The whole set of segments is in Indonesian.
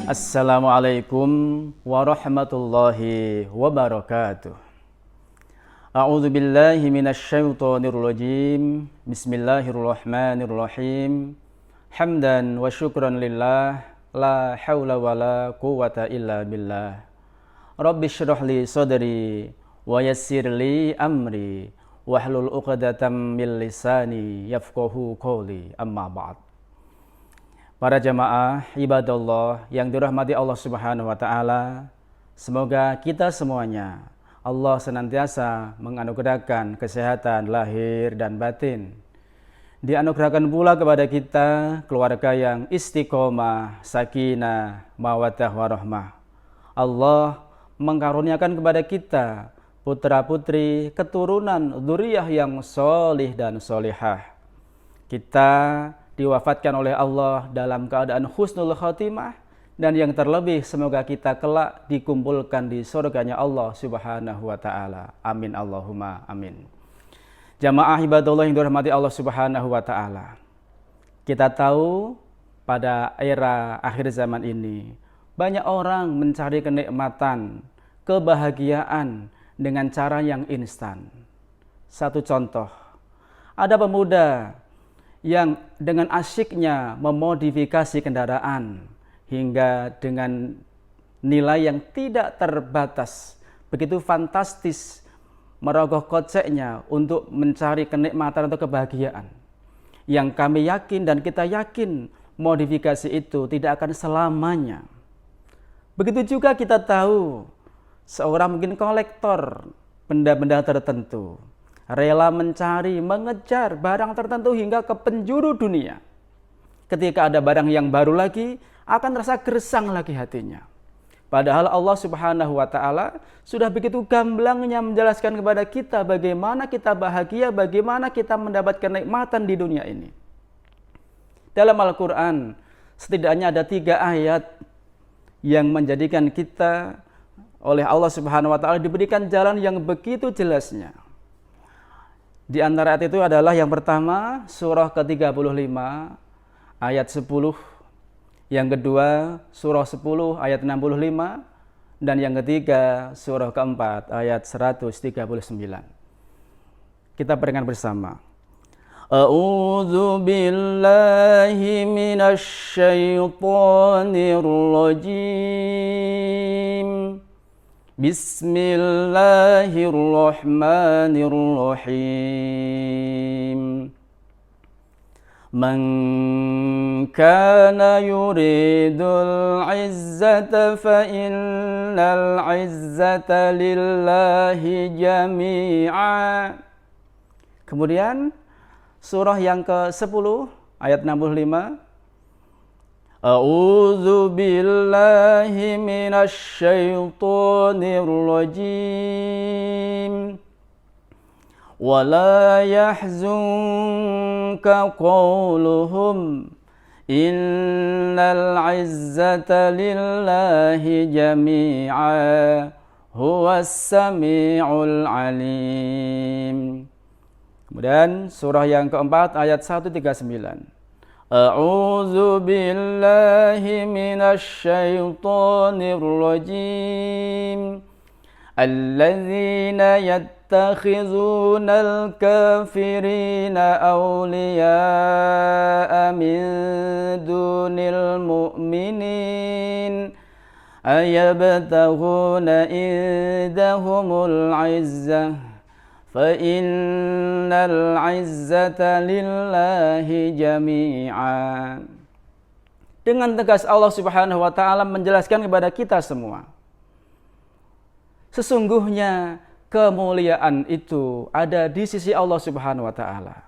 Assalamualaikum warahmatullahi wabarakatuh. A'udzu billahi minasyaitonir rajim. Bismillahirrahmanirrahim. Hamdan wa syukran lillah, la haula wala quwwata illa billah. Rabbi shrah li sadri wa yassir li amri wahlul 'uqdatam min lisani yafqahu qawli. Amma ba'd. Para jamaah ibadallah yang dirahmati Allah Subhanahu wa taala, semoga kita semuanya Allah senantiasa menganugerahkan kesehatan lahir dan batin. Dianugerahkan pula kepada kita keluarga yang istiqomah, sakinah, mawaddah warahmah. Allah mengkaruniakan kepada kita putra-putri, keturunan, dzurriyyah yang sholih dan sholihah. Kita diwafatkan oleh Allah dalam keadaan husnul khatimah, dan yang terlebih semoga kita kelak dikumpulkan di surganya Allah Subhanahu wa taala. Amin Allahumma amin. Jamaah ibadallah yang dirahmati Allah Subhanahu wa taala. Kita tahu pada era akhir zaman ini banyak orang mencari kenikmatan, kebahagiaan dengan cara yang instan. Satu contoh, ada pemuda yang dengan asyiknya memodifikasi kendaraan hingga dengan nilai yang tidak terbatas, begitu fantastis merogoh koceknya untuk mencari kenikmatan atau kebahagiaan. Yang kami yakin dan kita yakin modifikasi itu tidak akan selamanya. Begitu juga kita tahu seorang mungkin kolektor benda-benda tertentu, rela mencari, mengejar barang tertentu hingga ke penjuru dunia. Ketika ada barang yang baru lagi, akan terasa gersang lagi hatinya. Padahal Allah Subhanahu wa taala sudah begitu gamblangnya menjelaskan kepada kita bagaimana kita bahagia, bagaimana kita mendapatkan nikmatan di dunia ini. Dalam Al-Quran, setidaknya ada 3 ayat yang menjadikan kita oleh Allah Subhanahu wa taala diberikan jalan yang begitu jelasnya. Di antara ayat itu adalah yang pertama, surah ke-35 ayat 10. Yang kedua, surah 10 ayat 65. Dan yang ketiga, surah keempat ayat 139. Kita barengan bersama. A'udzu billahi minasy syaithanir rajim. Bismillahirrahmanirrahim. Man kana yuridul izzata fa innal izzata lillahi jami'a. Kemudian surah yang ke-10 ayat 65. A'udzu billahi minasy syaithanir rajim. Wa la yahzunka qawluhum innal 'izzata lillahi jami'a huwas sami'ul 'alim. Kemudian surah yang keempat ayat 139. A'udzu billahi minasy syaithanir rajim. Alladzina yattakhizunal kafirina awliya'a min dunil mu'minin ayabtaghuna indahumul 'izzah fa innal 'izzata lillahi jami'an. Dengan tegas Allah Subhanahu wa taala menjelaskan kepada kita semua, sesungguhnya kemuliaan itu ada di sisi Allah Subhanahu wa taala.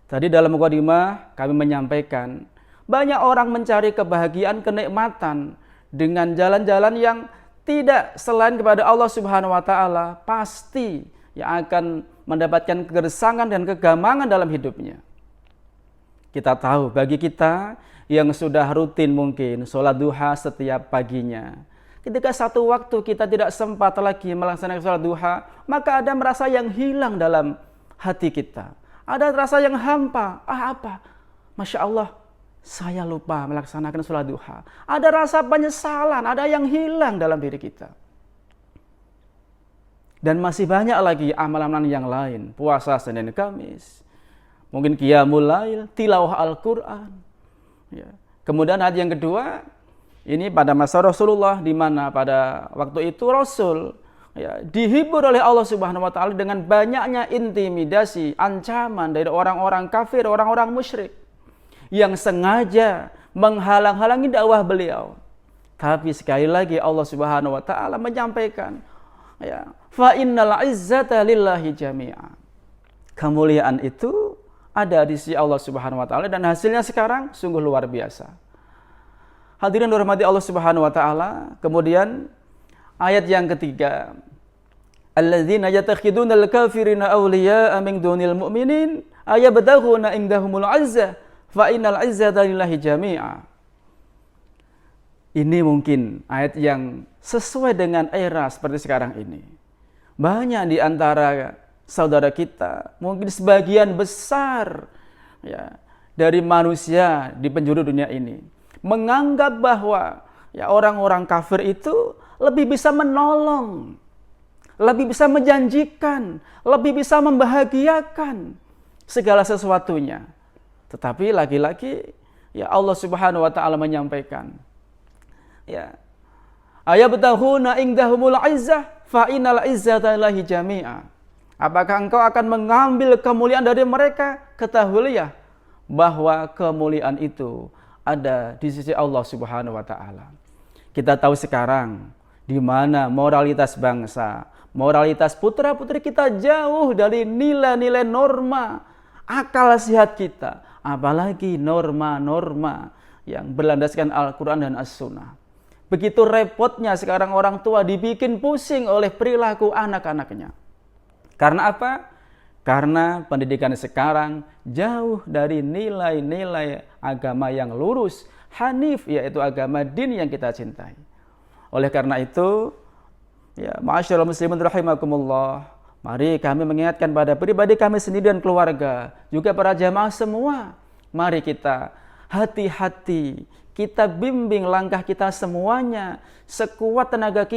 Tadi dalam mukadimah kami menyampaikan banyak orang mencari kebahagiaan, kenikmatan dengan jalan-jalan yang tidak selain kepada Allah Subhanahu wa taala, pasti yang akan mendapatkan kegersangan dan kegamangan dalam hidupnya. Kita tahu bagi kita yang sudah rutin mungkin sholat duha setiap paginya, ketika satu waktu kita tidak sempat lagi melaksanakan sholat duha, maka ada merasa yang hilang dalam hati kita. Ada rasa yang hampa. Apa? Masya Allah, saya lupa melaksanakan sholat duha. Ada rasa penyesalan, ada yang hilang dalam diri kita. Dan masih banyak lagi amalan-amalan yang lain. Puasa Senin Kamis. Mungkin qiyamul lail, tilawah Al-Quran. Ya. Kemudian ayat yang kedua, ini pada masa Rasulullah, di mana pada waktu itu Rasul dihibur oleh Allah Subhanahu wa taala dengan banyaknya intimidasi, ancaman dari orang-orang kafir, orang-orang musyrik yang sengaja menghalang-halangi dakwah beliau. Tapi sekali lagi Allah Subhanahu wa taala menyampaikan, fa innal izzata lillahi jami'a. Kemuliaan itu ada di sisi Allah Subhanahu wa taala dan hasilnya sekarang sungguh luar biasa. Hadirin dirahmati Allah Subhanahu wa taala. Kemudian ayat yang ketiga, alladzina yattakhidunal kafirina awliya'a min dunil mu'minin ayabtaghuna indahumul 'izzah fa innal 'izzata lillahi jami'a. Ini mungkin ayat yang sesuai dengan era seperti sekarang ini. Banyak di antara saudara kita, mungkin sebagian besar dari manusia di penjuru dunia ini menganggap bahwa orang-orang kafir itu lebih bisa menolong, lebih bisa menjanjikan, lebih bisa membahagiakan segala sesuatunya. Tetapi lagi-lagi Allah Subhanahu wa taala menyampaikan, ayabtaghuna indahumul 'izzah fa innal 'izzata lillahi jami'a. Apakah engkau akan mengambil kemuliaan dari mereka? Ketahuilah bahwa kemuliaan itu ada di sisi Allah Subhanahu wa taala. Kita tahu sekarang di mana moralitas bangsa, moralitas putra-putri kita jauh dari nilai-nilai norma akal sehat kita, apalagi norma-norma yang berlandaskan Al-Qur'an dan As-Sunnah. Begitu repotnya sekarang orang tua dibikin pusing oleh perilaku anak-anaknya. Karena apa? Karena pendidikan sekarang jauh dari nilai-nilai agama yang lurus, hanif, yaitu agama din yang kita cintai. Oleh karena itu, ma'asyiral muslimin rahimakumullah, mari kami mengingatkan pada pribadi kami sendiri dan keluarga, juga para jamaah semua, mari kita hati-hati, kita bimbing langkah kita semuanya, sekuat tenaga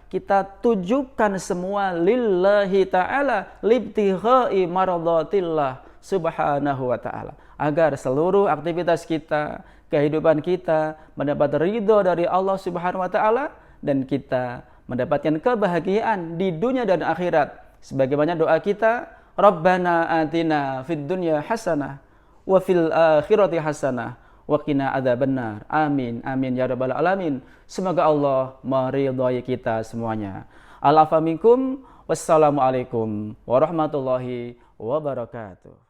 kita tujukan semua lillahi ta'ala, libtighai maradatillah subhanahu wa ta'ala, agar seluruh aktivitas kita, kehidupan kita mendapat ridho dari Allah Subhanahu wa taala dan kita mendapatkan kebahagiaan di dunia dan akhirat. Sebagaimana doa kita, Rabbana atina fid dunya hasanah wa fil akhirati hasanah wa qina adzabannar. Amin amin ya rabbal alamin. Semoga Allah meridhai kita semuanya. Al-afa minkum. Wassalamualaikum warahmatullahi wabarakatuh.